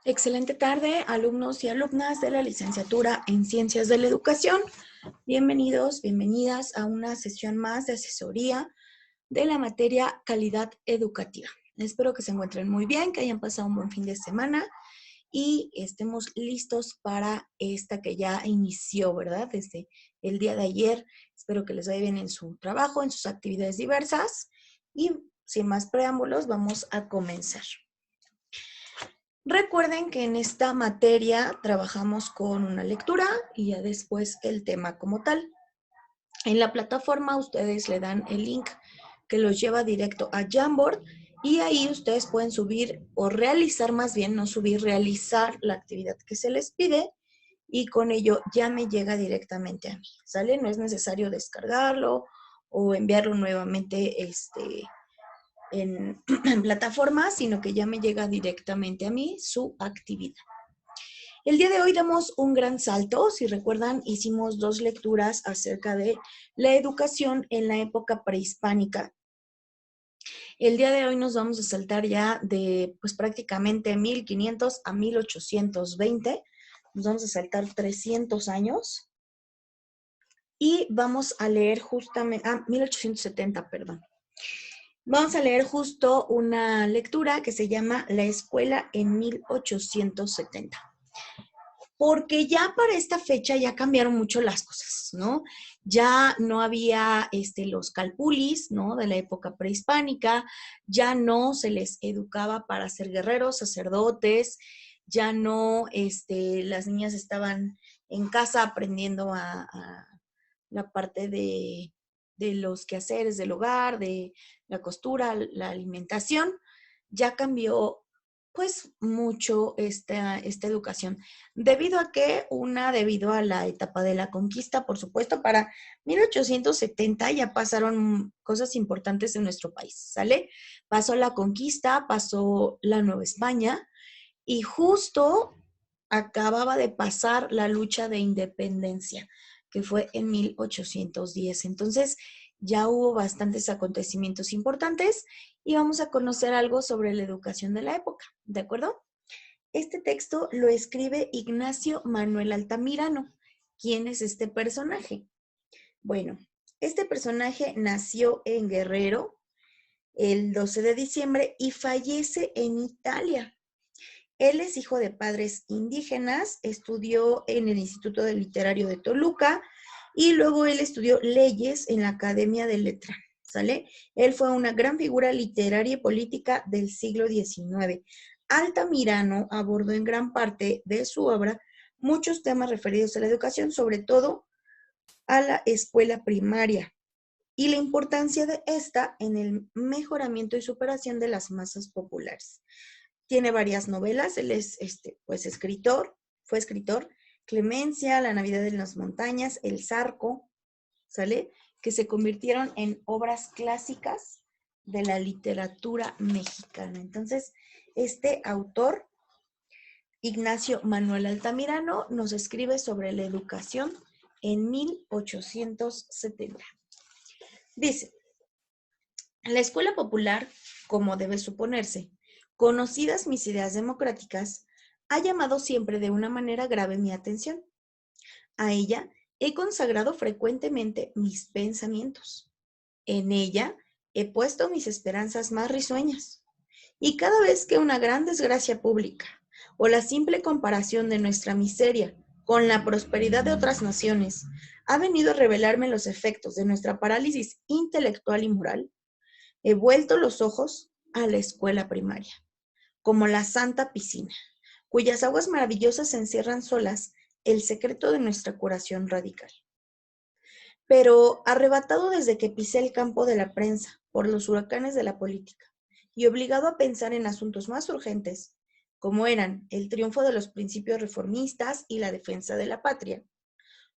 Excelente tarde, alumnos y alumnas de la licenciatura en Ciencias de la Educación. Bienvenidos, bienvenidas a una sesión más de asesoría de la materia calidad educativa. Espero que se encuentren muy bien, que hayan pasado un buen fin de semana y estemos listos para esta que ya inició, ¿verdad? Desde el día de ayer. Espero que les vaya bien en su trabajo, en sus actividades diversas y sin más preámbulos, vamos a comenzar. Recuerden que en esta materia trabajamos con una lectura y ya después el tema como tal. En la plataforma ustedes le dan el link que los lleva directo a Jamboard y ahí ustedes pueden subir o realizar, más bien no subir, realizar la actividad que se les pide y con ello ya me llega directamente a mí, ¿sale? No es necesario descargarlo o enviarlo nuevamente en plataforma, sino que ya me llega directamente a mí su actividad. El día de hoy damos un gran salto. Si recuerdan, hicimos 2 lecturas acerca de la educación en la época prehispánica. El día de hoy nos vamos a saltar ya de pues prácticamente 1500 a 1820. Nos vamos a saltar 300 años. Y vamos a leer justamente, 1870, perdón. Vamos a leer justo una lectura que se llama La escuela en 1870. Porque ya para esta fecha ya cambiaron mucho las cosas, ¿no? Ya no había los calpulis, ¿no? De la época prehispánica, ya no se les educaba para ser guerreros, sacerdotes, ya no, las niñas estaban en casa aprendiendo a la parte de los quehaceres del hogar, de la costura, la alimentación, ya cambió pues mucho esta educación. ¿Debido a qué? Debido a la etapa de la conquista, por supuesto, para 1870 ya pasaron cosas importantes en nuestro país, ¿sale? Pasó la conquista, pasó la Nueva España y justo acababa de pasar la lucha de independencia, que fue en 1810. Entonces, ya hubo bastantes acontecimientos importantes y vamos a conocer algo sobre la educación de la época, ¿de acuerdo? Este texto lo escribe Ignacio Manuel Altamirano. ¿Quién es este personaje? Bueno, este personaje nació en Guerrero el 12 de diciembre y fallece en Italia. Él es hijo de padres indígenas, estudió en el Instituto Literario de Toluca y luego él estudió leyes en la Academia de Letras, ¿sale? Él fue una gran figura literaria y política del siglo XIX. Altamirano abordó en gran parte de su obra muchos temas referidos a la educación, sobre todo a la escuela primaria y la importancia de esta en el mejoramiento y superación de las masas populares. Tiene varias novelas, él es pues escritor, fue escritor, Clemencia, La Navidad en las Montañas, El Zarco, ¿sale? Que se convirtieron en obras clásicas de la literatura mexicana. Entonces, este autor, Ignacio Manuel Altamirano, nos escribe sobre la educación en 1870. Dice, la escuela popular, como debe suponerse, conocidas mis ideas democráticas, ha llamado siempre de una manera grave mi atención. A ella he consagrado frecuentemente mis pensamientos. En ella he puesto mis esperanzas más risueñas. Y cada vez que una gran desgracia pública o la simple comparación de nuestra miseria con la prosperidad de otras naciones ha venido a revelarme los efectos de nuestra parálisis intelectual y moral, he vuelto los ojos a la escuela primaria, como la santa piscina, cuyas aguas maravillosas encierran solas el secreto de nuestra curación radical. Pero arrebatado desde que pisé el campo de la prensa por los huracanes de la política y obligado a pensar en asuntos más urgentes, como eran el triunfo de los principios reformistas y la defensa de la patria,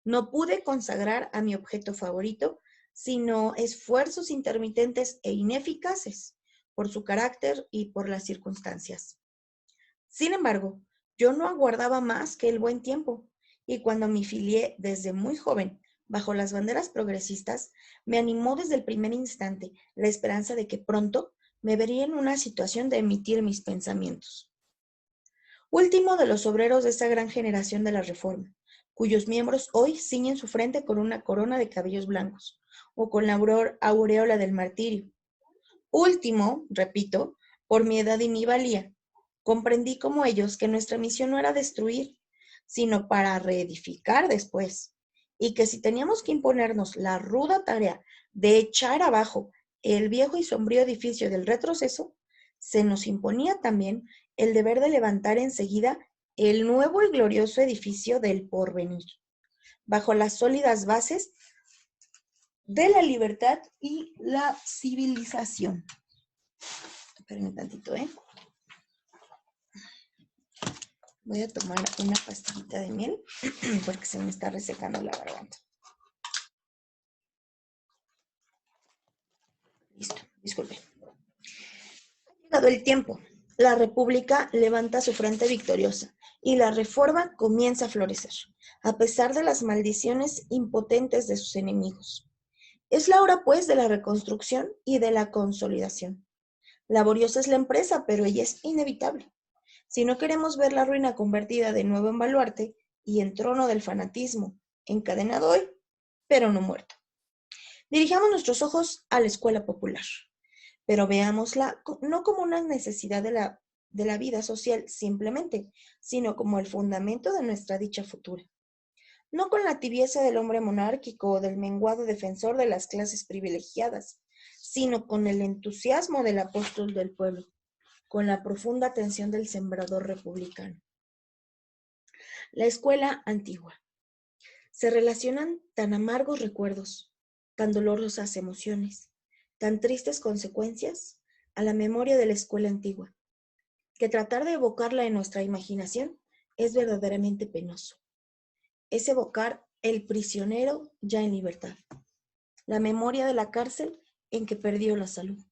no pude consagrar a mi objeto favorito sino esfuerzos intermitentes e ineficaces por su carácter y por las circunstancias. Sin embargo, yo no aguardaba más que el buen tiempo, y cuando me filié desde muy joven bajo las banderas progresistas, me animó desde el primer instante la esperanza de que pronto me vería en una situación de emitir mis pensamientos. último de los obreros de esa gran generación de la Reforma, cuyos miembros hoy ciñen su frente con una corona de cabellos blancos, o con la aureola del martirio. Último, repito, por mi edad y mi valía, comprendí como ellos que nuestra misión no era destruir, sino para reedificar después, y que si teníamos que imponernos la ruda tarea de echar abajo el viejo y sombrío edificio del retroceso, se nos imponía también el deber de levantar enseguida el nuevo y glorioso edificio del porvenir, bajo las sólidas bases de la libertad y la civilización. Espérenme tantito, ¿eh? Voy a tomar una pastillita de miel porque se me está resecando la garganta. Listo, disculpe. Ha llegado el tiempo. La República levanta su frente victoriosa y la Reforma comienza a florecer, a pesar de las maldiciones impotentes de sus enemigos. Es la hora, pues, de la reconstrucción y de la consolidación. Laboriosa es la empresa, pero ella es inevitable. Si no queremos ver la ruina convertida de nuevo en baluarte y en trono del fanatismo, encadenado hoy, pero no muerto. Dirijamos nuestros ojos a la escuela popular, pero veámosla no como una necesidad de la vida social simplemente, sino como el fundamento de nuestra dicha futura. No con la tibieza del hombre monárquico o del menguado defensor de las clases privilegiadas, sino con el entusiasmo del apóstol del pueblo, con la profunda atención del sembrador republicano. La escuela antigua. Se relacionan tan amargos recuerdos, tan dolorosas emociones, tan tristes consecuencias a la memoria de la escuela antigua, que tratar de evocarla en nuestra imaginación es verdaderamente penoso. Es evocar el prisionero ya en libertad, la memoria de la cárcel en que perdió la salud.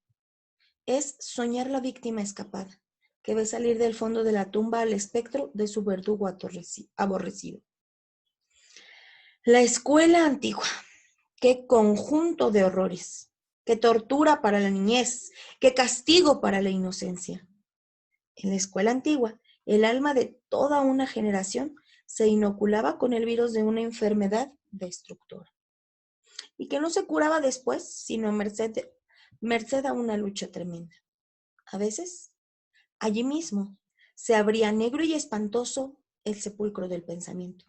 Es soñar la víctima escapada, que ve salir del fondo de la tumba al espectro de su verdugo aborrecido. La escuela antigua, qué conjunto de horrores, qué tortura para la niñez, qué castigo para la inocencia. En la escuela antigua, el alma de toda una generación se inoculaba con el virus de una enfermedad destructora, y que no se curaba después, sino merced a una lucha tremenda. A veces, allí mismo, se abría negro y espantoso el sepulcro del pensamiento.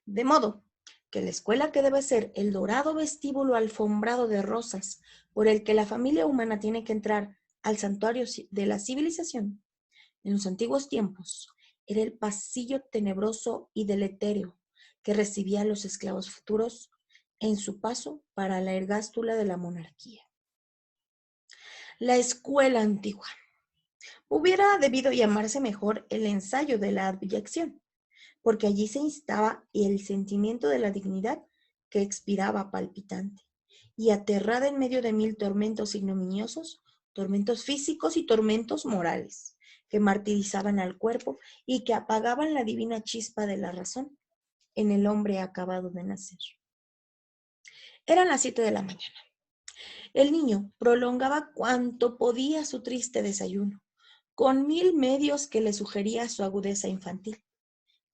De modo que la escuela, que debe ser el dorado vestíbulo alfombrado de rosas por el que la familia humana tiene que entrar al santuario de la civilización, en los antiguos tiempos, era el pasillo tenebroso y deletéreo que recibía a los esclavos futuros en su paso para la ergástula de la monarquía. La escuela antigua. Hubiera debido llamarse mejor el ensayo de la abyección, porque allí se instaba el sentimiento de la dignidad que expiraba palpitante y aterrada en medio de 1000 tormentos ignominiosos, tormentos físicos y tormentos morales, que martirizaban al cuerpo y que apagaban la divina chispa de la razón en el hombre acabado de nacer. Eran las 7 de la mañana. El niño prolongaba cuanto podía su triste desayuno, con 1000 medios que le sugería su agudeza infantil.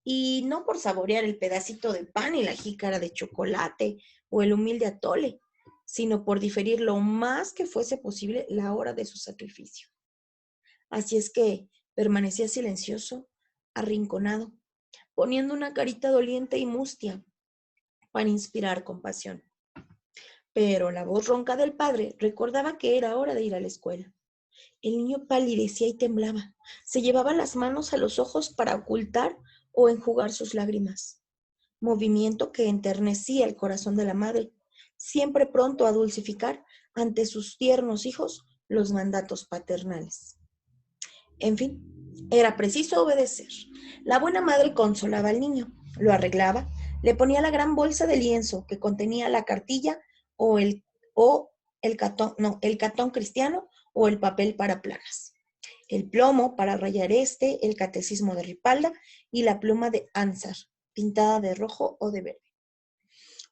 Y no por saborear el pedacito de pan y la jícara de chocolate o el humilde atole, sino por diferir lo más que fuese posible la hora de su sacrificio. Así es que permanecía silencioso, arrinconado, poniendo una carita doliente y mustia para inspirar compasión. Pero la voz ronca del padre recordaba que era hora de ir a la escuela. El niño palidecía y temblaba. Se llevaba las manos a los ojos para ocultar o enjugar sus lágrimas, movimiento que enternecía el corazón de la madre, siempre pronto a dulcificar ante sus tiernos hijos los mandatos paternales. En fin, era preciso obedecer. La buena madre consolaba al niño, lo arreglaba, le ponía la gran bolsa de lienzo que contenía la cartilla o el catón cristiano o el papel para plagas, el plomo para rayar el catecismo de Ripalda y la pluma de Ansar, pintada de rojo o de verde.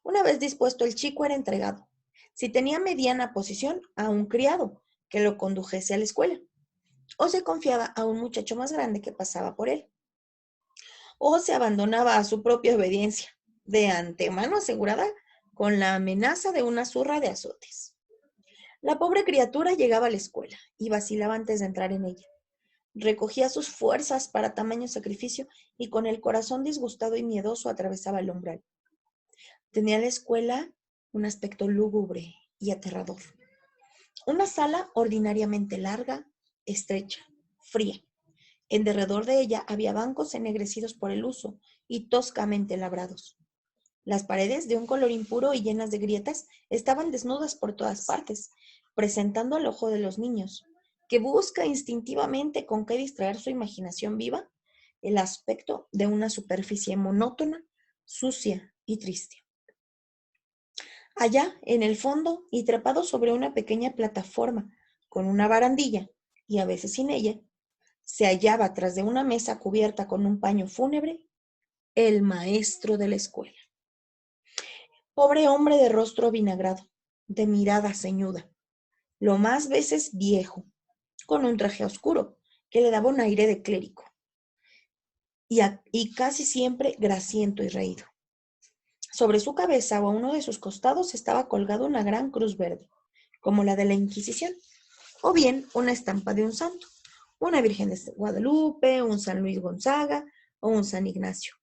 Una vez dispuesto, el chico era entregado, si tenía mediana posición, a un criado que lo condujese a la escuela, o se confiaba a un muchacho más grande que pasaba por él. o se abandonaba a su propia obediencia, de antemano asegurada con la amenaza de una zurra de azotes. La pobre criatura llegaba a la escuela y vacilaba antes de entrar en ella. Recogía sus fuerzas para tamaño sacrificio y con el corazón disgustado y miedoso atravesaba el umbral. Tenía la escuela un aspecto lúgubre y aterrador. Una sala ordinariamente larga, estrecha, fría. En derredor de ella había bancos ennegrecidos por el uso y toscamente labrados. Las paredes, de un color impuro y llenas de grietas, estaban desnudas por todas partes, presentando al ojo de los niños, que busca instintivamente con qué distraer su imaginación viva, el aspecto de una superficie monótona, sucia y triste. Allá, en el fondo, y trepado sobre una pequeña plataforma, con una barandilla, y a veces sin ella, se hallaba tras de una mesa cubierta con un paño fúnebre, el maestro de la escuela. Pobre hombre de rostro vinagrado, de mirada ceñuda, lo más veces viejo, con un traje oscuro que le daba un aire de clérigo, y casi siempre grasiento y raído. Sobre su cabeza o a uno de sus costados estaba colgada una gran cruz verde, como la de la Inquisición, o bien una estampa de un santo, una Virgen de Guadalupe, un San Luis Gonzaga o un San Ignacio.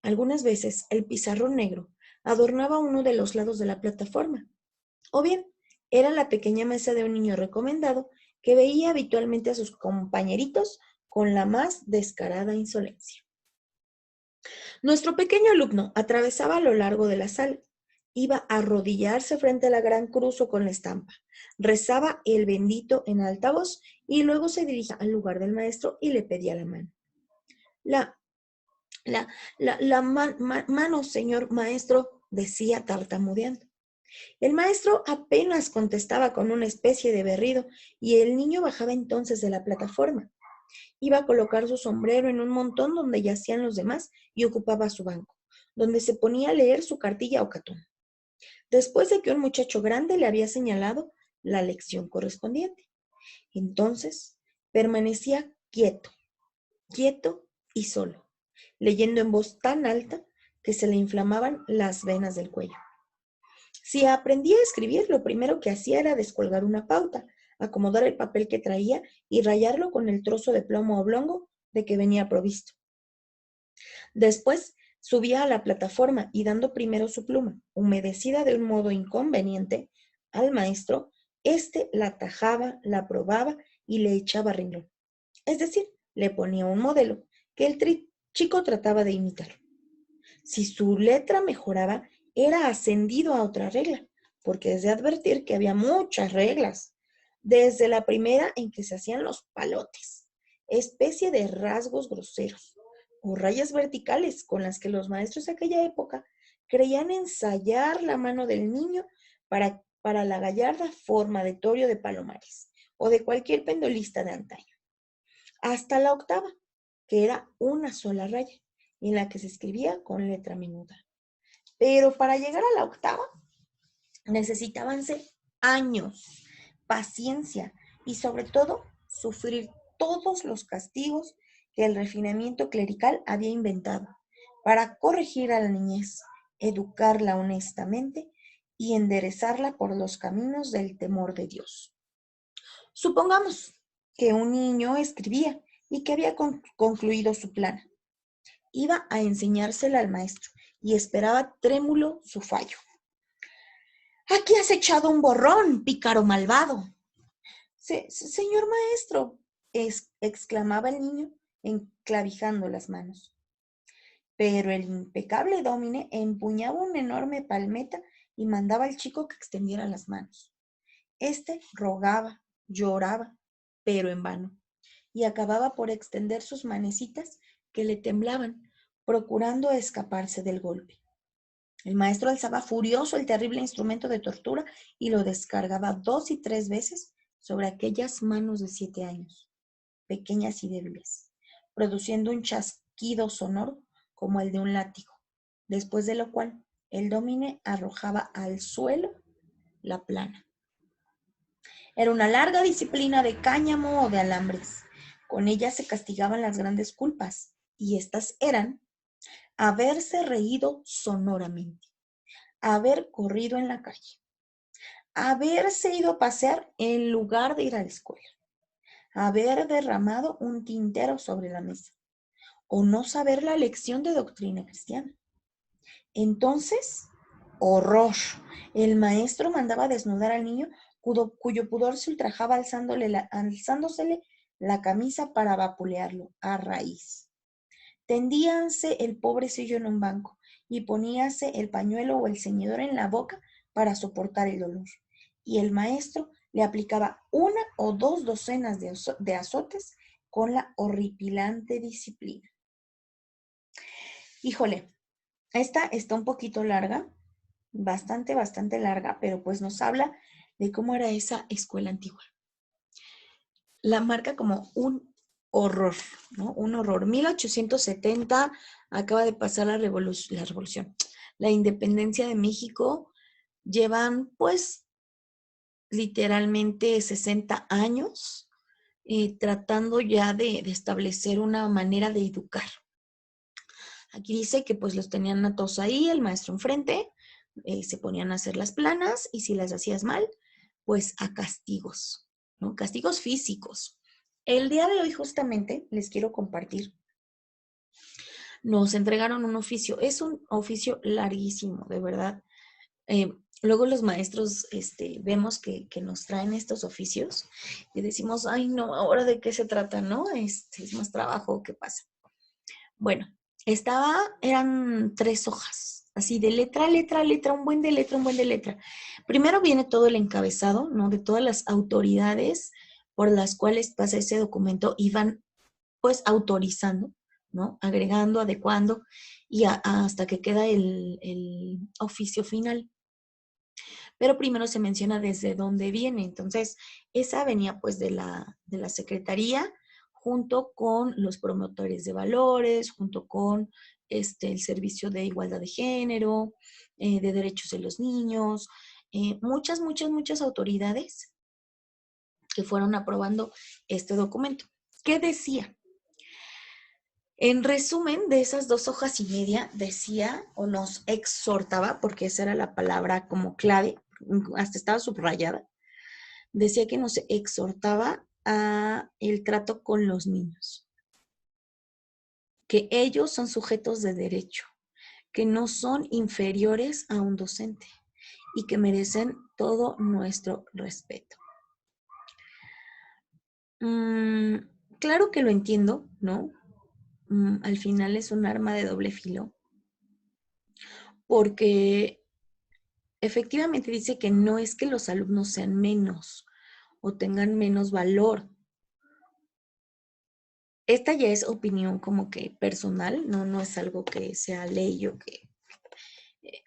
Algunas veces el pizarrón negro adornaba uno de los lados de la plataforma, o bien era la pequeña mesa de un niño recomendado que veía habitualmente a sus compañeritos con la más descarada insolencia. Nuestro pequeño alumno atravesaba a lo largo de la sala, iba a arrodillarse frente a la gran cruz o con la estampa, rezaba el bendito en alta voz y luego se dirigía al lugar del maestro y le pedía la mano. Mano, señor maestro, decía tartamudeando. El maestro apenas contestaba con una especie de berrido y el niño bajaba entonces de la plataforma. Iba a colocar su sombrero en un montón donde yacían los demás y ocupaba su banco, donde se ponía a leer su cartilla o catón, después de que un muchacho grande le había señalado la lección correspondiente. Entonces permanecía quieto, quieto y solo, leyendo en voz tan alta que se le inflamaban las venas del cuello. Si aprendía a escribir, lo primero que hacía era descolgar una pauta, acomodar el papel que traía y rayarlo con el trozo de plomo oblongo de que venía provisto. Después subía a la plataforma y dando primero su pluma, humedecida de un modo inconveniente, al maestro, éste la tajaba, la probaba y le echaba renglón. Es decir, le ponía un modelo que el chico trataba de imitar. Si su letra mejoraba, era ascendido a otra regla, porque es de advertir que había muchas reglas, desde la primera en que se hacían los palotes, especie de rasgos groseros, o rayas verticales con las que los maestros de aquella época creían ensayar la mano del niño para la gallarda forma de Torio de Palomares, o de cualquier pendolista de antaño, hasta la octava, que era una sola raya, en la que se escribía con letra menuda. Pero para llegar a la octava necesitábanse años, paciencia y sobre todo sufrir todos los castigos que el refinamiento clerical había inventado para corregir a la niñez, educarla honestamente y enderezarla por los caminos del temor de Dios. Supongamos que un niño escribía y que había concluido su plana. Iba a enseñársela al maestro y esperaba trémulo su fallo. «Aquí has echado un borrón, pícaro malvado». Señor maestro, exclamaba el niño, enclavijando las manos. Pero el impecable dómine empuñaba una enorme palmeta y mandaba al chico que extendiera las manos. Este rogaba, lloraba, pero en vano, y acababa por extender sus manecitas que le temblaban, procurando escaparse del golpe. El maestro alzaba furioso el terrible instrumento de tortura y lo descargaba 2 y 3 veces sobre aquellas manos de 7 años, pequeñas y débiles, produciendo un chasquido sonoro como el de un látigo, después de lo cual el dómine arrojaba al suelo la plana. Era una larga disciplina de cáñamo o de alambres. Con ella se castigaban las grandes culpas Y estas eran haberse reído sonoramente, haber corrido en la calle, haberse ido a pasear en lugar de ir a la escuela, haber derramado un tintero sobre la mesa o no saber la lección de doctrina cristiana. Entonces, horror. El maestro mandaba desnudar al niño cuyo pudor se ultrajaba alzándosele la camisa para vapulearlo a raíz. Tendíanse el pobrecillo en un banco y poníase el pañuelo o el ceñidor en la boca para soportar el dolor. Y el maestro le aplicaba 1 o 2 docenas de azotes con la horripilante disciplina. Híjole, esta está un poquito larga, bastante larga, pero pues nos habla de cómo era esa escuela antigua. La marca como un horror, ¿no? Un horror. 1870 acaba de pasar la revolución. La independencia de México llevan pues literalmente 60 años tratando ya de establecer una manera de educar. Aquí dice que pues los tenían a todos ahí, el maestro enfrente, se ponían a hacer las planas y si las hacías mal, pues a castigos, ¿no? Castigos físicos. El día de hoy justamente les quiero compartir. Nos entregaron un oficio. Es un oficio larguísimo, de verdad. Luego los maestros vemos que nos traen estos oficios y decimos, ay no, ¿ahora de qué se trata, no? ¿Es más trabajo? ¿Qué pasa? Bueno, eran 3 hojas, así de letra, un buen de letra. Primero viene todo el encabezado, ¿no? De todas las autoridades por las cuales pasa ese documento y van, pues, autorizando, ¿no? Agregando, adecuando y hasta que queda el oficio final. Pero primero se menciona desde dónde viene. Entonces, esa venía pues de la Secretaría junto con los promotores de valores, junto con el Servicio de Igualdad de Género, de Derechos de los Niños, muchas autoridades que fueron aprobando este documento. ¿Qué decía? En resumen, de esas 2 hojas y media decía o nos exhortaba, porque esa era la palabra como clave, hasta estaba subrayada, decía que nos exhortaba a el trato con los niños, que ellos son sujetos de derecho, que no son inferiores a un docente y que merecen todo nuestro respeto. Claro que lo entiendo, ¿no? Al final es un arma de doble filo, porque efectivamente dice que no es que los alumnos sean menos o tengan menos valor. Esta ya es opinión como que personal, no es algo que sea ley o que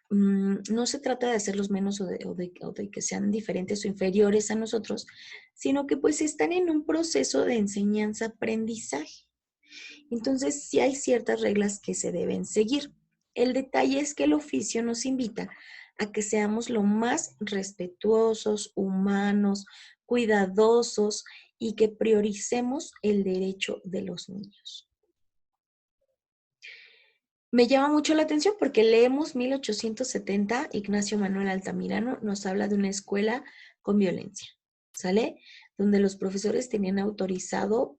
no se trata de hacerlos menos o de que sean diferentes o inferiores a nosotros, sino que pues están en un proceso de enseñanza-aprendizaje. Entonces sí hay ciertas reglas que se deben seguir. El detalle es que el oficio nos invita a que seamos lo más respetuosos, humanos, cuidadosos y que prioricemos el derecho de los niños. Me llama mucho la atención porque leemos 1870, Ignacio Manuel Altamirano nos habla de una escuela con violencia, ¿sale? Donde los profesores tenían autorizado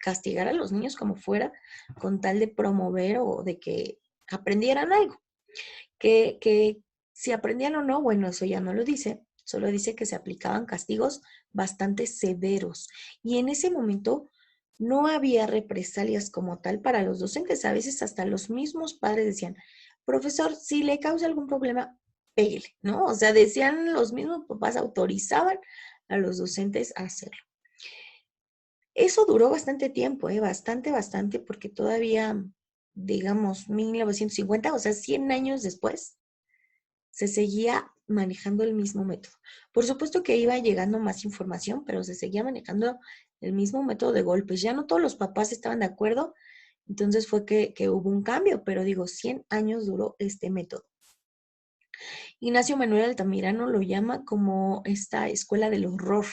castigar a los niños como fuera con tal de promover o de que aprendieran algo. Que si aprendían o no, bueno, eso ya no lo dice, solo dice que se aplicaban castigos bastante severos. Y en ese momento no había represalias como tal para los docentes. A veces hasta los mismos padres decían, profesor, si le causa algún problema, pégale, ¿no? O sea, decían los mismos papás, autorizaban a los docentes a hacerlo. Eso duró bastante tiempo, bastante, porque todavía, digamos, 1950, o sea, 100 años después, se seguía manejando el mismo método. Por supuesto que iba llegando más información, pero se seguía manejando el mismo método de golpes. Ya no todos los papás estaban de acuerdo, entonces fue que hubo un cambio, pero digo, 100 años duró este método. Ignacio Manuel Altamirano lo llama como esta escuela del horror,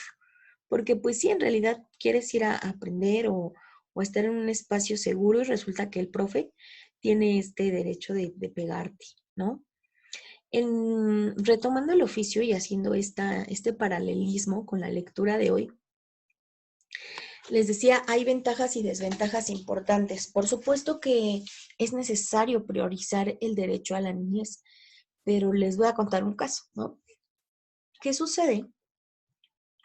porque pues sí, en realidad quieres ir a aprender o o estar en un espacio seguro y resulta que el profe tiene este derecho de pegarte, ¿no? Retomando el oficio y haciendo este paralelismo con la lectura de hoy, les decía, hay ventajas y desventajas importantes. Por supuesto que es necesario priorizar el derecho a la niñez, pero les voy a contar un caso, ¿no? ¿Qué sucede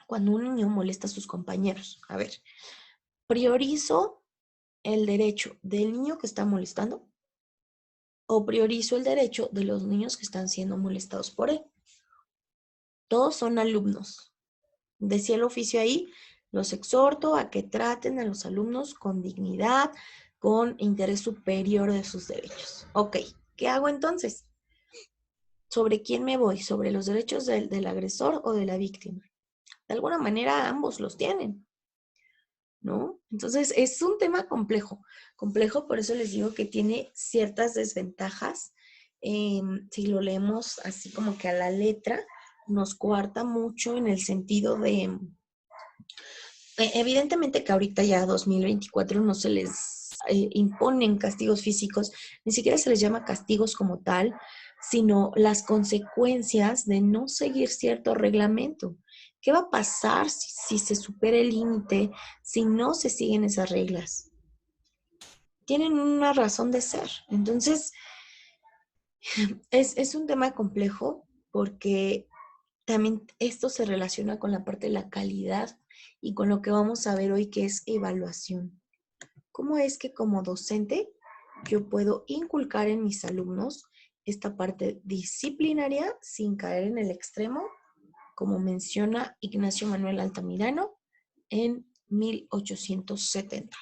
cuando un niño molesta a sus compañeros? A ver, ¿priorizo el derecho del niño que está molestando o priorizo el derecho de los niños que están siendo molestados por él? Todos son alumnos. Decía el oficio ahí, los exhorto a que traten a los alumnos con dignidad, con interés superior de sus derechos. Ok, ¿qué hago entonces? ¿Sobre quién me voy? ¿Sobre los derechos del agresor o de la víctima? De alguna manera ambos los tienen, ¿no? Entonces es un tema complejo, por eso les digo que tiene ciertas desventajas. Si lo leemos así como que a la letra, nos coarta mucho en el sentido de, evidentemente que ahorita ya 2024 no se les imponen castigos físicos, ni siquiera se les llama castigos como tal, sino las consecuencias de no seguir cierto reglamento. ¿Qué va a pasar si se supera el límite, si no se siguen esas reglas? Tienen una razón de ser. Entonces, es un tema complejo porque también esto se relaciona con la parte de la calidad y con lo que vamos a ver hoy, que es evaluación. ¿Cómo es que como docente yo puedo inculcar en mis alumnos esta parte disciplinaria sin caer en el extremo, como menciona Ignacio Manuel Altamirano en 1870?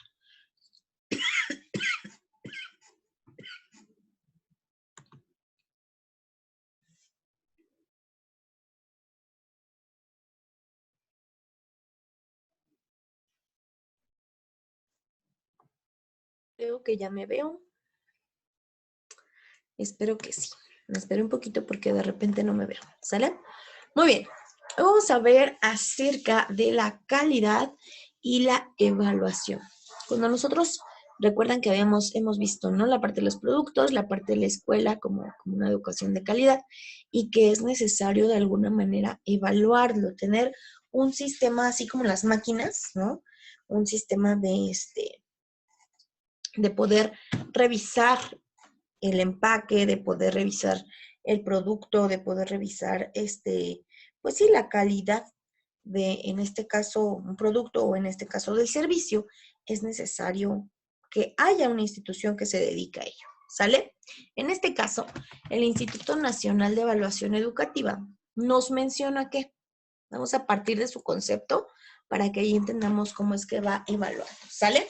Creo que ya me veo. Espero que sí. Me espero un poquito porque de repente no me veo. ¿Sale? Muy bien. Vamos a ver acerca de la calidad y la evaluación. Cuando nosotros recuerdan que hemos visto, ¿no? La parte de los productos, la parte de la escuela como una educación de calidad y que es necesario de alguna manera evaluarlo, tener un sistema así como las máquinas, ¿no? Un sistema de poder revisar el empaque, de poder revisar el producto, de poder revisar pues sí, la calidad de, en este caso, un producto o en este caso del servicio, es necesario que haya una institución que se dedique a ello. ¿Sale? En este caso, el Instituto Nacional de Evaluación Educativa nos menciona que vamos a partir de su concepto para que ahí entendamos cómo es que va evaluando. ¿Sale?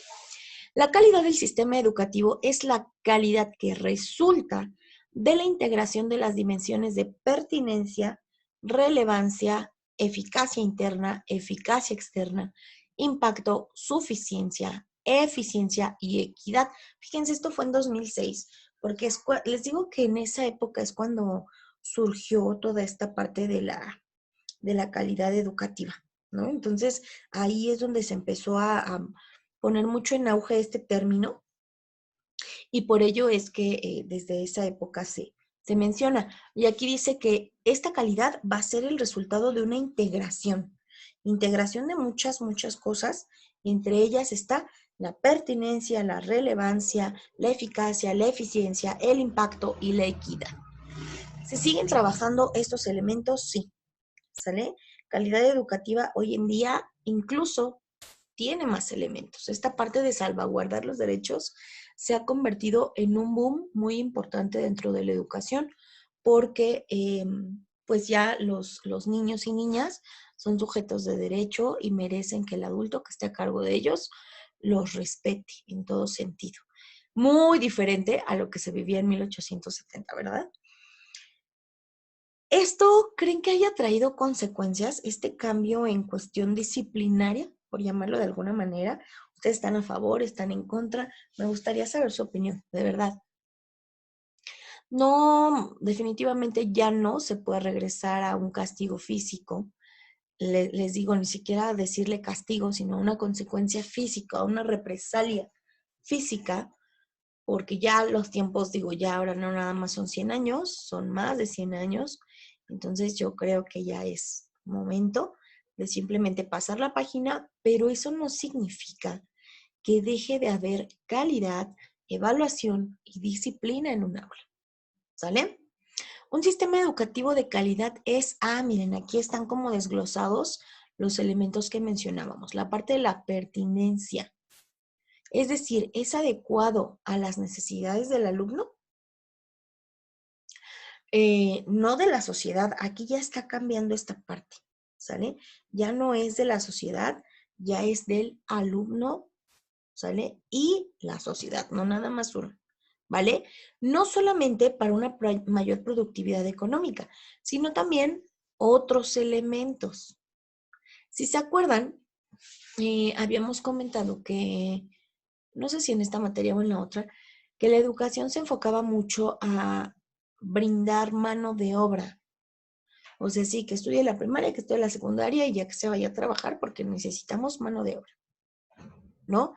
La calidad del sistema educativo es la calidad que resulta de la integración de las dimensiones de pertinencia, relevancia, eficacia interna, eficacia externa, impacto, suficiencia, eficiencia y equidad. Fíjense, esto fue en 2006, porque les digo que en esa época es cuando surgió toda esta parte de la calidad educativa, ¿no? Entonces, ahí es donde se empezó a poner mucho en auge este término y por ello es que desde esa época se menciona. Y aquí dice que esta calidad va a ser el resultado de una integración de muchas, muchas cosas, y entre ellas está la pertinencia, la relevancia, la eficacia, la eficiencia, el impacto y la equidad. ¿Se siguen trabajando estos elementos? Sí. ¿Sale? Calidad educativa hoy en día incluso tiene más elementos. Esta parte de salvaguardar los derechos se ha convertido en un boom muy importante dentro de la educación porque pues ya los niños y niñas son sujetos de derecho y merecen que el adulto que esté a cargo de ellos los respete en todo sentido. Muy diferente a lo que se vivía en 1870, ¿verdad? ¿Esto creen que haya traído consecuencias, este cambio en cuestión disciplinaria, por llamarlo de alguna manera? ¿Ustedes están a favor, están en contra? Me gustaría saber su opinión, de verdad. No, definitivamente ya no se puede regresar a un castigo físico. les digo, ni siquiera decirle castigo, sino una consecuencia física, una represalia física, porque ya los tiempos, digo, ya ahora no nada más son 100 años, son más de 100 años, entonces yo creo que ya es momento de simplemente pasar la página, pero eso no significa que deje de haber calidad, evaluación y disciplina en un aula, ¿sale? Un sistema educativo de calidad es, miren, aquí están como desglosados los elementos que mencionábamos. La parte de la pertinencia, es decir, ¿es adecuado a las necesidades del alumno? No de la sociedad, aquí ya está cambiando esta parte, ¿sale? Ya no es de la sociedad, ya es del alumno, ¿sale? Y la sociedad, no nada más uno, ¿vale? No solamente para una mayor productividad económica, sino también otros elementos. Si se acuerdan, habíamos comentado que, no sé si en esta materia o en la otra, que la educación se enfocaba mucho a brindar mano de obra. O sea, sí, que estudie la primaria, que estudie la secundaria y ya que se vaya a trabajar porque necesitamos mano de obra, ¿no?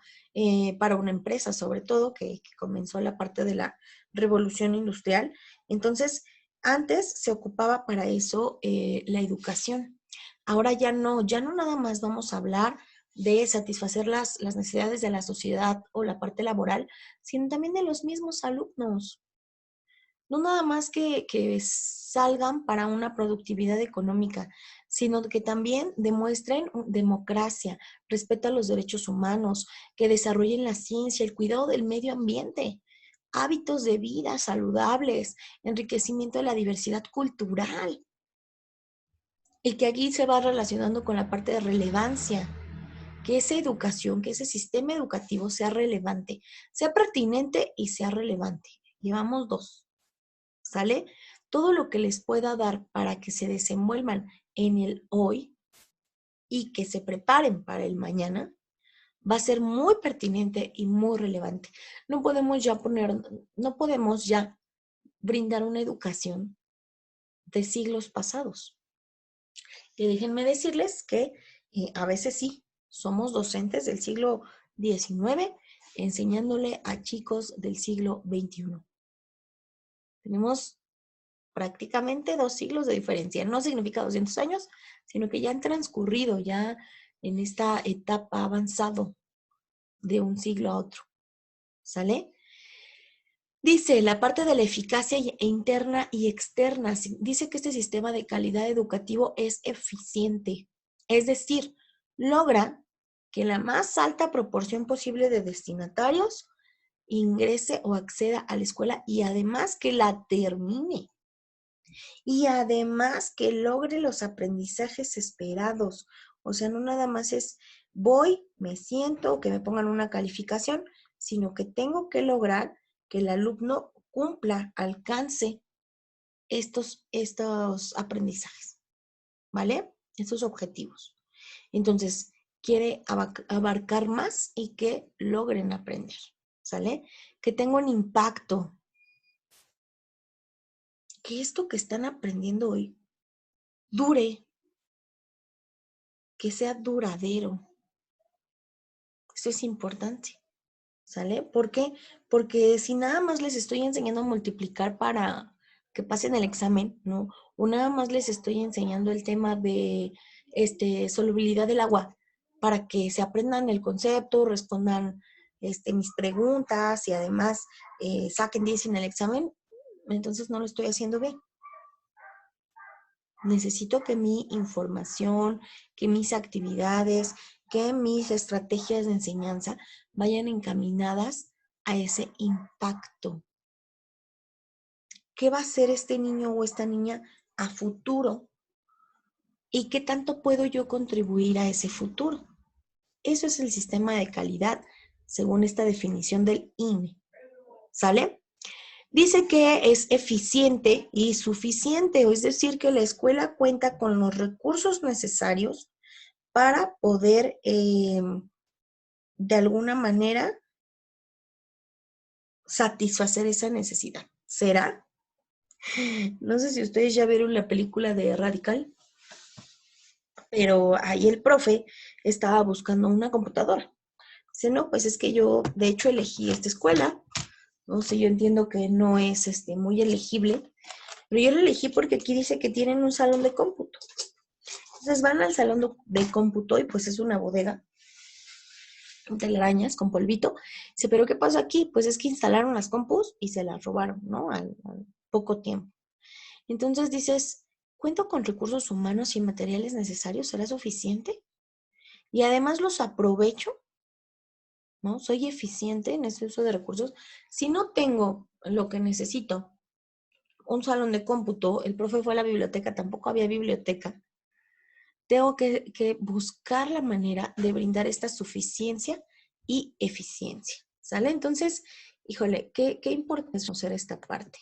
Para una empresa, sobre todo, que comenzó la parte de la revolución industrial. Entonces, antes se ocupaba para eso la educación. Ahora ya no nada más vamos a hablar de satisfacer las necesidades de la sociedad o la parte laboral, sino también de los mismos alumnos. No nada más que salgan para una productividad económica, sino que también demuestren democracia, respeto a los derechos humanos, que desarrollen la ciencia, el cuidado del medio ambiente, hábitos de vida saludables, enriquecimiento de la diversidad cultural. Y que aquí se va relacionando con la parte de relevancia, que esa educación, que ese sistema educativo sea relevante, sea pertinente y sea relevante. Llevamos dos. ¿Sale? Todo lo que les pueda dar para que se desenvuelvan en el hoy y que se preparen para el mañana, va a ser muy pertinente y muy relevante. No podemos ya brindar una educación de siglos pasados. Y déjenme decirles que a veces sí, somos docentes del siglo XIX enseñándole a chicos del siglo XXI. Tenemos prácticamente 2 siglos de diferencia. No significa 200 años, sino que ya han transcurrido, ya en esta etapa avanzado de un siglo a otro. ¿Sale? Dice la parte de la eficacia interna y externa. Dice que este sistema de calidad educativo es eficiente. Es decir, logra que la más alta proporción posible de destinatarios ingrese o acceda a la escuela y además que la termine. Y además que logre los aprendizajes esperados. O sea, no nada más es voy, me siento, que me pongan una calificación, sino que tengo que lograr que el alumno cumpla, alcance estos aprendizajes, ¿vale? Estos objetivos. Entonces, quiere abarcar más y que logren aprender, ¿sale? Que tenga un impacto. Que esto que están aprendiendo hoy dure, que sea duradero. Eso es importante, ¿sale? ¿Por qué? Porque si nada más les estoy enseñando a multiplicar para que pasen el examen, ¿no? O nada más les estoy enseñando el tema de solubilidad del agua para que se aprendan el concepto, respondan mis preguntas y además saquen 10 en el examen, entonces no lo estoy haciendo bien. Necesito que mi información, que mis actividades, que mis estrategias de enseñanza vayan encaminadas a ese impacto. ¿Qué va a hacer este niño o esta niña a futuro? ¿Y qué tanto puedo yo contribuir a ese futuro? Eso es el sistema de calidad según esta definición del INE. ¿Sale? Dice que es eficiente y suficiente, es decir, que la escuela cuenta con los recursos necesarios para poder, de alguna manera, satisfacer esa necesidad. ¿Será? No sé si ustedes ya vieron la película de Radical. pero ahí el profe estaba buscando una computadora. Dice, no, pues es que yo de hecho elegí esta escuela, no sé, yo entiendo que no es muy elegible, pero yo la elegí porque aquí dice que tienen un salón de cómputo. Entonces van al salón de cómputo y pues es una bodega, telarañas con polvito. Dice, pero ¿qué pasa aquí? Pues es que instalaron las compus y se las robaron, ¿no? Al poco tiempo. Entonces dices, ¿cuento con recursos humanos y materiales necesarios? ¿Será suficiente? Y además los aprovecho, ¿no? Soy eficiente en ese uso de recursos. Si no tengo lo que necesito, un salón de cómputo, el profe fue a la biblioteca, tampoco había biblioteca, tengo que buscar la manera de brindar esta suficiencia y eficiencia, ¿sale? Entonces, híjole, qué importante es conocer esta parte.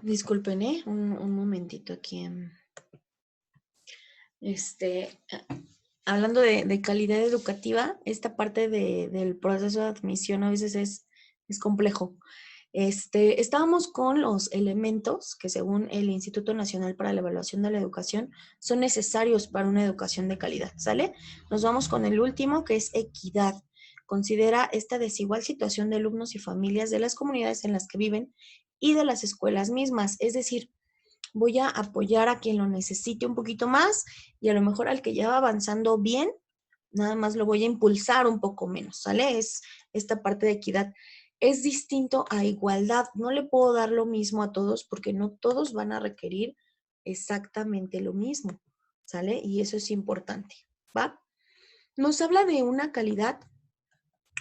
Disculpen, un momentito aquí. Este, hablando de calidad educativa, esta parte del proceso de admisión a veces es complejo. Estábamos con los elementos que según el Instituto Nacional para la Evaluación de la Educación son necesarios para una educación de calidad, ¿sale? Nos vamos con el último, que es equidad. Considera esta desigual situación de alumnos y familias de las comunidades en las que viven y de las escuelas mismas. Es decir, voy a apoyar a quien lo necesite un poquito más y a lo mejor al que ya va avanzando bien, nada más lo voy a impulsar un poco menos, ¿sale? Es esta parte de equidad. Es distinto a igualdad. No le puedo dar lo mismo a todos porque no todos van a requerir exactamente lo mismo, ¿sale? Y eso es importante, ¿va? Nos habla de una calidad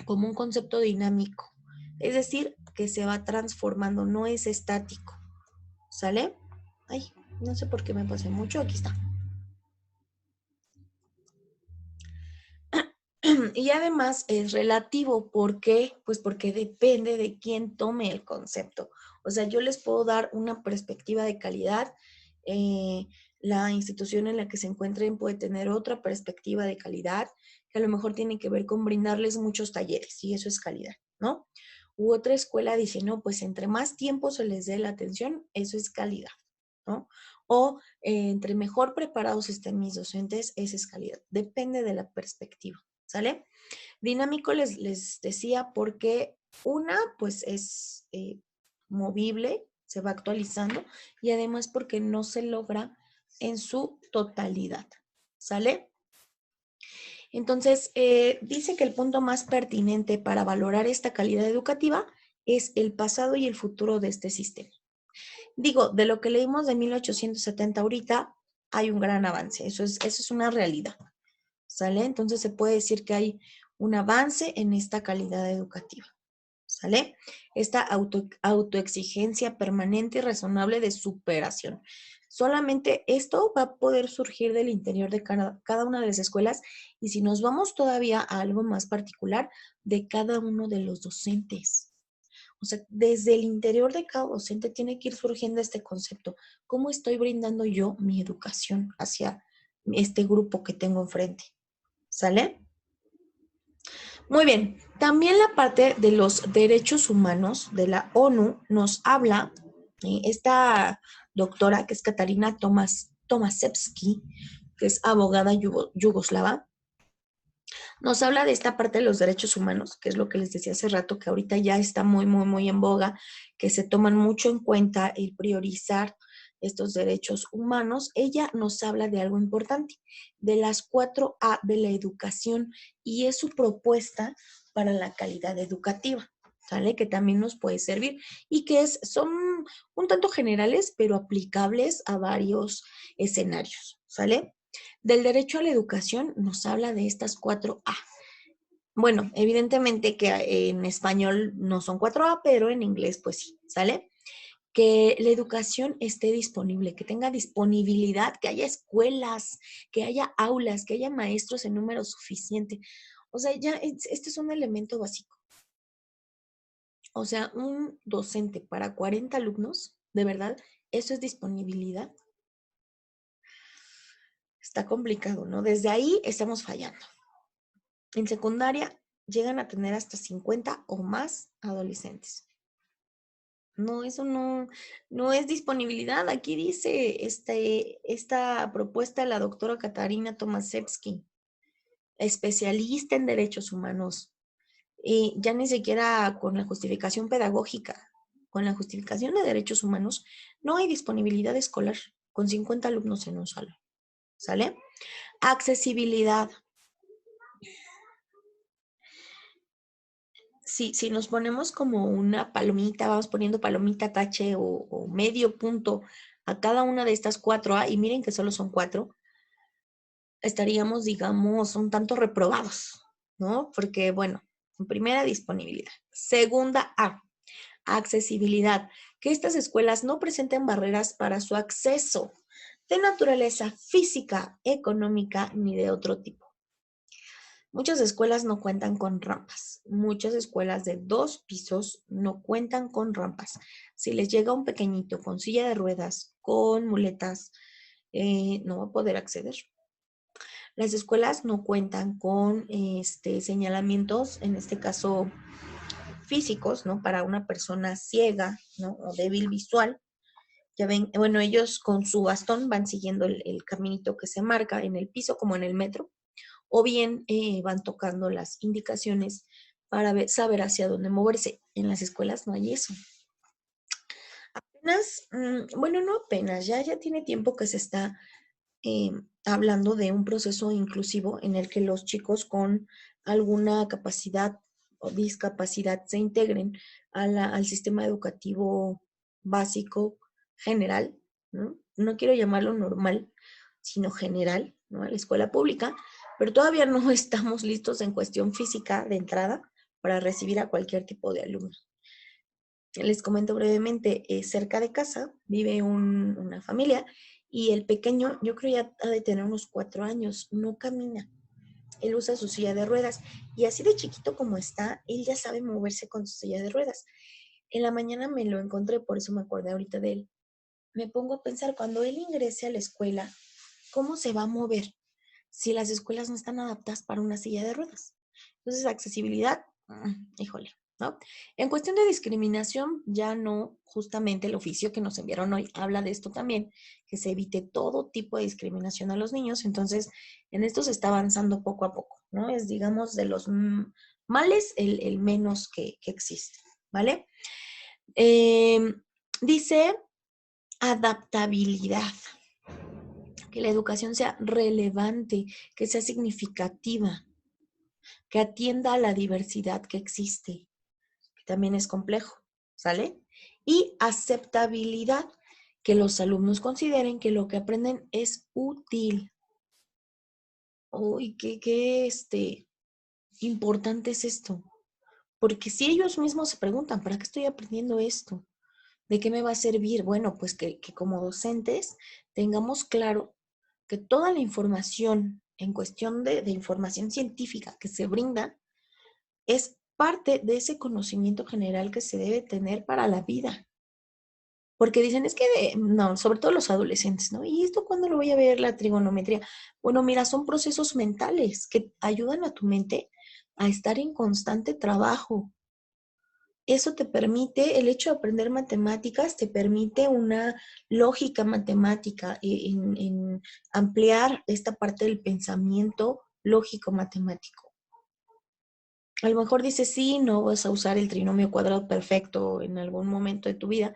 como un concepto dinámico, es decir, que se va transformando, no es estático, ¿sale? Ay, no sé por qué me pasé mucho, aquí está. Y además es relativo. ¿Por qué? Pues porque depende de quién tome el concepto. O sea, yo les puedo dar una perspectiva de calidad. La institución en la que se encuentren puede tener otra perspectiva de calidad, que a lo mejor tiene que ver con brindarles muchos talleres, y eso es calidad, ¿no? U otra escuela dice, no, pues entre más tiempo se les dé la atención, eso es calidad, ¿no? O entre mejor preparados estén mis docentes, esa es calidad. Depende de la perspectiva, ¿sale? Dinámico les decía porque una, pues es movible, se va actualizando, y además porque no se logra en su totalidad, ¿sale? Entonces, dice que el punto más pertinente para valorar esta calidad educativa es el pasado y el futuro de este sistema. Digo, de lo que leímos de 1870 ahorita, hay un gran avance, eso es una realidad, ¿sale? Entonces se puede decir que hay un avance en esta calidad educativa, ¿sale? Esta autoexigencia permanente y razonable de superación. Solamente esto va a poder surgir del interior de cada una de las escuelas, y si nos vamos todavía a algo más particular, de cada uno de los docentes. O sea, desde el interior de cada docente tiene que ir surgiendo este concepto. ¿Cómo estoy brindando yo mi educación hacia este grupo que tengo enfrente? ¿Sale? Muy bien. También la parte de los derechos humanos de la ONU nos habla, esta doctora que es Katarina Tomaszewski, que es abogada yugoslava, nos habla de esta parte de los derechos humanos, que es lo que les decía hace rato, que ahorita ya está muy, muy, muy en boga, que se toman mucho en cuenta el priorizar estos derechos humanos. Ella nos habla de algo importante, de las 4A de la educación, y es su propuesta para la calidad educativa, ¿sale? Que también nos puede servir y que son un tanto generales, pero aplicables a varios escenarios, ¿sale? Del derecho a la educación nos habla de estas 4A. Bueno, evidentemente que en español no son 4A, pero en inglés pues sí, ¿sale? Que la educación esté disponible, que tenga disponibilidad, que haya escuelas, que haya aulas, que haya maestros en número suficiente. O sea, ya este es un elemento básico. O sea, un docente para 40 alumnos, de verdad, eso es disponibilidad. Está complicado, ¿no? Desde ahí estamos fallando. En secundaria llegan a tener hasta 50 o más adolescentes. No, eso no es disponibilidad. Aquí dice esta propuesta de la doctora Katarina Tomaszewski, especialista en derechos humanos. Ya ni siquiera con la justificación pedagógica, con la justificación de derechos humanos, no hay disponibilidad escolar con 50 alumnos en un salón. ¿Sale? Accesibilidad. Si nos ponemos como una palomita, vamos poniendo palomita, tache o medio punto a cada una de estas 4A, y miren que solo son 4, estaríamos, digamos, un tanto reprobados, ¿no? Porque, bueno, en primera, disponibilidad. Segunda A, accesibilidad. Que estas escuelas no presenten barreras para su acceso de naturaleza física, económica, ni de otro tipo. Muchas escuelas no cuentan con rampas. Muchas escuelas de 2 pisos no cuentan con rampas. Si les llega un pequeñito con silla de ruedas, con muletas, no va a poder acceder. Las escuelas no cuentan con señalamientos, en este caso físicos, ¿no? Para una persona ciega, ¿no? O débil visual. Ya ven, bueno, ellos con su bastón van siguiendo el caminito que se marca en el piso como en el metro, o bien van tocando las indicaciones para saber hacia dónde moverse. En las escuelas no hay eso. Apenas, bueno, no apenas, ya tiene tiempo que se está hablando de un proceso inclusivo en el que los chicos con alguna capacidad o discapacidad se integren al sistema educativo básico general, ¿no? No quiero llamarlo normal, sino general, ¿no? A la escuela pública, pero todavía no estamos listos en cuestión física de entrada para recibir a cualquier tipo de alumno. Les comento brevemente, cerca de casa vive una familia, y el pequeño, yo creo ya ha de tener unos 4 años, no camina. él usa su silla de ruedas y así de chiquito como está, él ya sabe moverse con su silla de ruedas. En la mañana me lo encontré, por eso me acordé ahorita de él. Me pongo a pensar, cuando él ingrese a la escuela, ¿cómo se va a mover si las escuelas no están adaptadas para una silla de ruedas? Entonces, accesibilidad, híjole, ¿no? En cuestión de discriminación, ya no, justamente el oficio que nos enviaron hoy habla de esto también, que se evite todo tipo de discriminación a los niños. Entonces, en esto se está avanzando poco a poco, ¿no? Es, digamos, de los males el menos que existe, ¿vale? Dice adaptabilidad, que la educación sea relevante, que sea significativa, que atienda a la diversidad que existe, que también es complejo, ¿sale? Y aceptabilidad, que los alumnos consideren que lo que aprenden es útil. Uy, qué importante es esto. Porque si ellos mismos se preguntan, ¿para qué estoy aprendiendo esto? ¿De qué me va a servir? Bueno, pues que como docentes tengamos claro que toda la información en cuestión de información científica que se brinda es parte de ese conocimiento general que se debe tener para la vida. Porque dicen, es que, no, sobre todo los adolescentes, ¿no? ¿Y esto cuándo lo voy a ver, la trigonometría? Bueno, mira, son procesos mentales que ayudan a tu mente a estar en constante trabajo. Eso te permite, el hecho de aprender matemáticas, te permite una lógica matemática en ampliar esta parte del pensamiento lógico matemático. A lo mejor dices, sí, no vas a usar el trinomio cuadrado perfecto en algún momento de tu vida,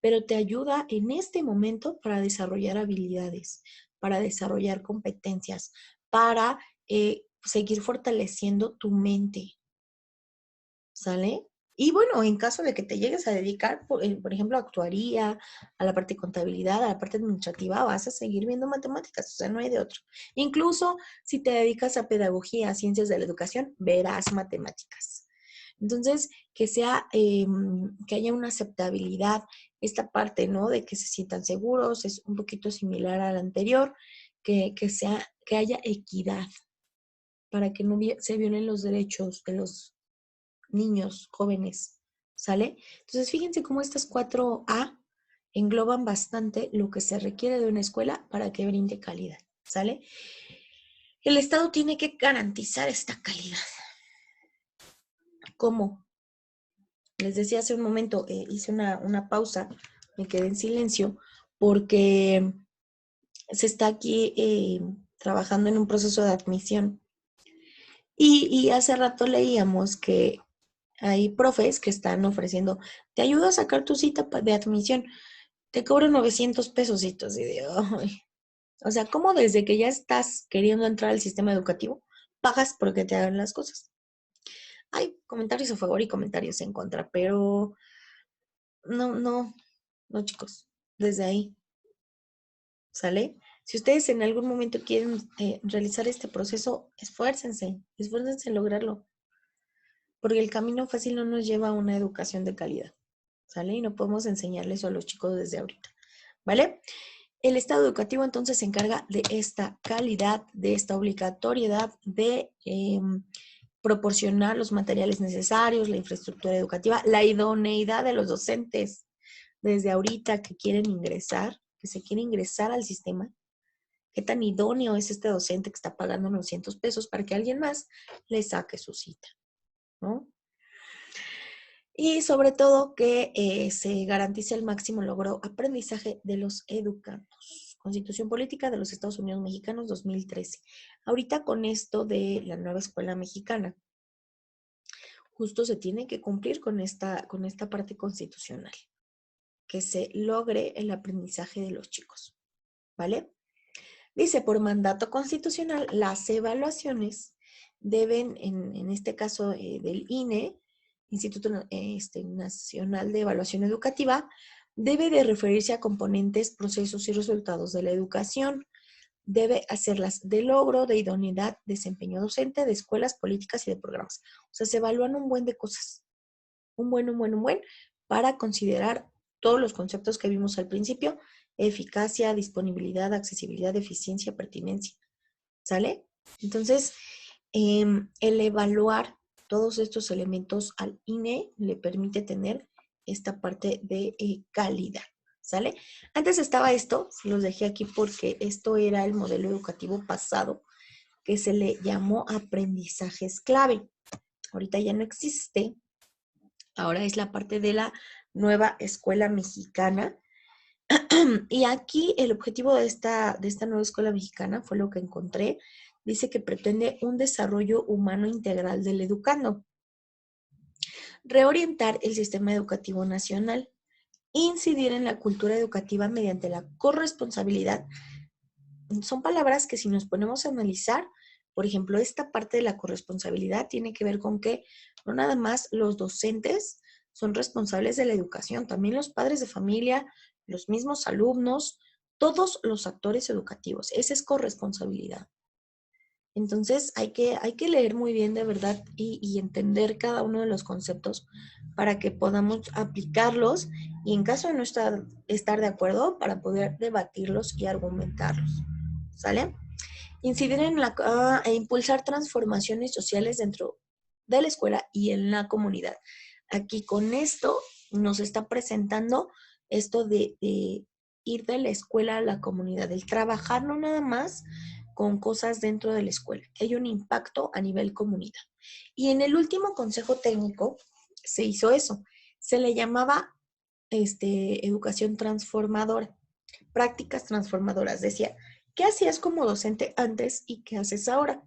pero te ayuda en este momento para desarrollar habilidades, para desarrollar competencias, para seguir fortaleciendo tu mente, ¿sale? Y bueno, en caso de que te llegues a dedicar, por ejemplo, a actuaría, a la parte de contabilidad, a la parte administrativa, vas a seguir viendo matemáticas, o sea, no hay de otro. Incluso si te dedicas a pedagogía, a ciencias de la educación, verás matemáticas. Entonces, que haya una aceptabilidad, esta parte, ¿no? De que se sientan seguros, es un poquito similar a la anterior, que haya equidad para que no se violen los derechos de los niños, jóvenes, ¿sale? Entonces, fíjense cómo estas 4A engloban bastante lo que se requiere de una escuela para que brinde calidad, ¿sale? El Estado tiene que garantizar esta calidad. ¿Cómo? Les decía hace un momento, hice una pausa, me quedé en silencio, porque se está aquí trabajando en un proceso de admisión. Y hace rato leíamos que hay profes que están ofreciendo, te ayudo a sacar tu cita de admisión, te cobro 900 pesitos. Y de, ay. O sea, ¿cómo desde que ya estás queriendo entrar al sistema educativo, pagas porque te hagan las cosas? Hay comentarios a favor y comentarios en contra, pero no, chicos, desde ahí, ¿sale? Si ustedes en algún momento quieren realizar este proceso, esfuércense en lograrlo, porque el camino fácil no nos lleva a una educación de calidad, ¿sale? Y no podemos enseñarles eso a los chicos desde ahorita, ¿vale? El Estado educativo entonces se encarga de esta calidad, de esta obligatoriedad de proporcionar los materiales necesarios, la infraestructura educativa, la idoneidad de los docentes desde ahorita que quieren ingresar, que se quiere ingresar al sistema. ¿Qué tan idóneo es este docente que está pagando 900 pesos para que alguien más le saque su cita? ¿No? Y sobre todo que se garantice el máximo logro aprendizaje de los educandos. Constitución Política de los Estados Unidos Mexicanos 2013. Ahorita con esto de la nueva escuela mexicana, justo se tiene que cumplir con esta parte constitucional, que se logre el aprendizaje de los chicos, ¿vale? Dice, por mandato constitucional, las evaluaciones deben, en este caso del INE, Instituto Nacional de Evaluación Educativa, debe de referirse a componentes, procesos y resultados de la educación. Debe hacerlas de logro, de idoneidad, desempeño docente, de escuelas, políticas y de programas. O sea, se evalúan un buen de cosas. Un buen, para considerar todos los conceptos que vimos al principio: eficacia, disponibilidad, accesibilidad, eficiencia, pertinencia. ¿Sale? Entonces, el evaluar todos estos elementos al INE le permite tener esta parte de calidad, ¿sale? Antes estaba esto, los dejé aquí porque esto era el modelo educativo pasado, que se le llamó aprendizajes clave. Ahorita ya no existe, ahora es la parte de la nueva escuela mexicana. Y aquí el objetivo de esta nueva escuela mexicana fue lo que encontré. Dice que pretende un desarrollo humano integral del educando, reorientar el sistema educativo nacional, incidir en la cultura educativa mediante la corresponsabilidad. Son palabras que si nos ponemos a analizar, por ejemplo, esta parte de la corresponsabilidad tiene que ver con que no nada más los docentes son responsables de la educación, también los padres de familia, los mismos alumnos, todos los actores educativos. Esa es corresponsabilidad. Entonces hay que leer muy bien de verdad y entender cada uno de los conceptos para que podamos aplicarlos y en caso de no estar de acuerdo, para poder debatirlos y argumentarlos. ¿Sale? Incidir e impulsar transformaciones sociales dentro de la escuela y en la comunidad. Aquí con esto nos está presentando esto de ir de la escuela a la comunidad, el trabajar no nada más con cosas dentro de la escuela, que hay un impacto a nivel comunidad. Y en el último consejo técnico se hizo eso, se le llamaba educación transformadora, prácticas transformadoras. Decía, ¿qué hacías como docente antes y qué haces ahora?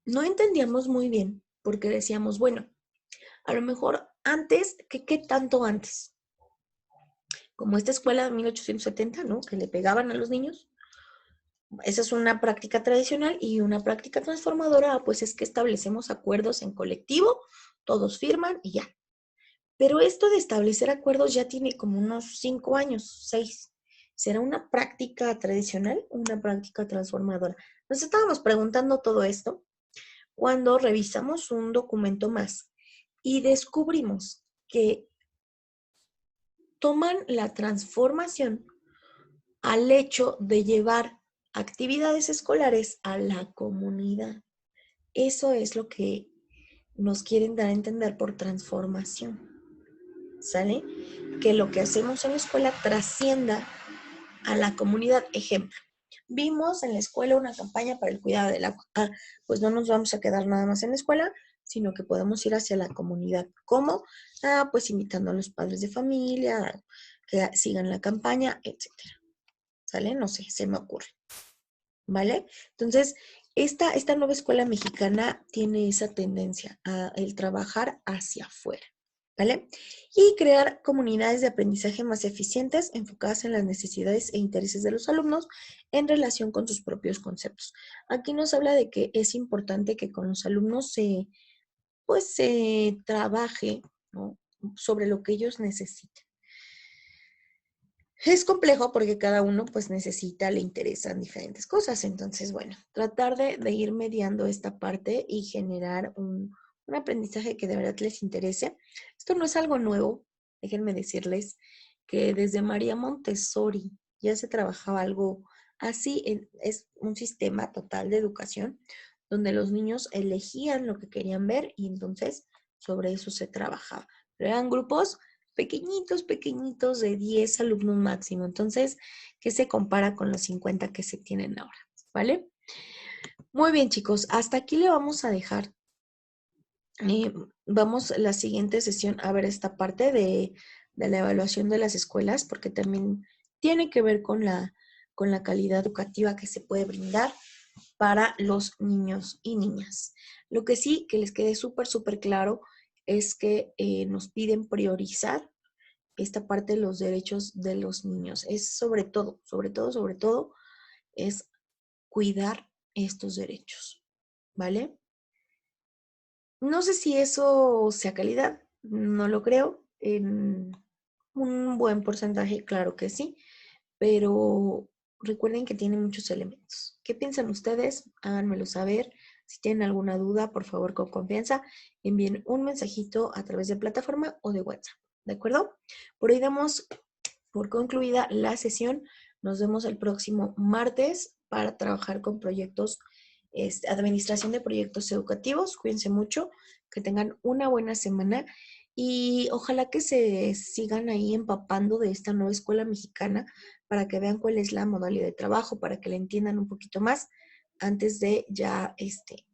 No entendíamos muy bien porque decíamos, bueno, a lo mejor antes, ¿qué tanto antes? Como esta escuela de 1870, ¿no? Que le pegaban a los niños. Esa es una práctica tradicional y una práctica transformadora, pues es que establecemos acuerdos en colectivo, todos firman y ya. Pero esto de establecer acuerdos ya tiene como unos 5 años, 6. ¿Será una práctica tradicional o una práctica transformadora? Nos estábamos preguntando todo esto cuando revisamos un documento más y descubrimos que toman la transformación al hecho de llevar actividades escolares a la comunidad. Eso es lo que nos quieren dar a entender por transformación, ¿sale? Que lo que hacemos en la escuela trascienda a la comunidad. Ejemplo, vimos en la escuela una campaña para el cuidado del agua. Pues no nos vamos a quedar nada más en la escuela, sino que podemos ir hacia la comunidad. ¿Cómo? Pues invitando a los padres de familia, a que sigan la campaña, etcétera. ¿Sale? No sé, se me ocurre. ¿Vale? Entonces, esta nueva escuela mexicana tiene esa tendencia a el trabajar hacia afuera. ¿Vale? Y crear comunidades de aprendizaje más eficientes enfocadas en las necesidades e intereses de los alumnos en relación con sus propios conceptos. Aquí nos habla de que es importante que con los alumnos se trabaje, ¿no?, sobre lo que ellos necesiten. Es complejo porque cada uno pues necesita, le interesan diferentes cosas. Entonces, bueno, tratar de ir mediando esta parte y generar un aprendizaje que de verdad les interese. Esto no es algo nuevo. Déjenme decirles que desde María Montessori ya se trabajaba algo así. Es un sistema total de educación donde los niños elegían lo que querían ver y entonces sobre eso se trabajaba. Pero eran grupos pequeñitos de 10 alumnos máximo. Entonces, ¿qué se compara con los 50 que se tienen ahora? ¿Vale? Muy bien, chicos. Hasta aquí le vamos a dejar. Vamos la siguiente sesión a ver esta parte de la evaluación de las escuelas, porque también tiene que ver con la calidad educativa que se puede brindar para los niños y niñas. Lo que sí, que les quede súper claro, es que nos piden priorizar esta parte de los derechos de los niños. Es sobre todo, es cuidar estos derechos, ¿vale? No sé si eso sea calidad, no lo creo. En un buen porcentaje, claro que sí, pero recuerden que tiene muchos elementos. ¿Qué piensan ustedes? Háganmelo saber. Si tienen alguna duda, por favor, con confianza, envíen un mensajito a través de plataforma o de WhatsApp. ¿De acuerdo? Por hoy damos por concluida la sesión. Nos vemos el próximo martes para trabajar con proyectos Administración de Proyectos Educativos. Cuídense mucho, que tengan una buena semana y ojalá que se sigan ahí empapando de esta nueva escuela mexicana para que vean cuál es la modalidad de trabajo, para que la entiendan un poquito más antes de ya,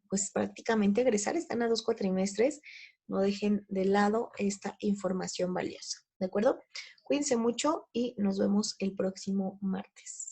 pues prácticamente egresar. Están a 2 cuatrimestres. No dejen de lado esta información valiosa, ¿de acuerdo? Cuídense mucho y nos vemos el próximo martes.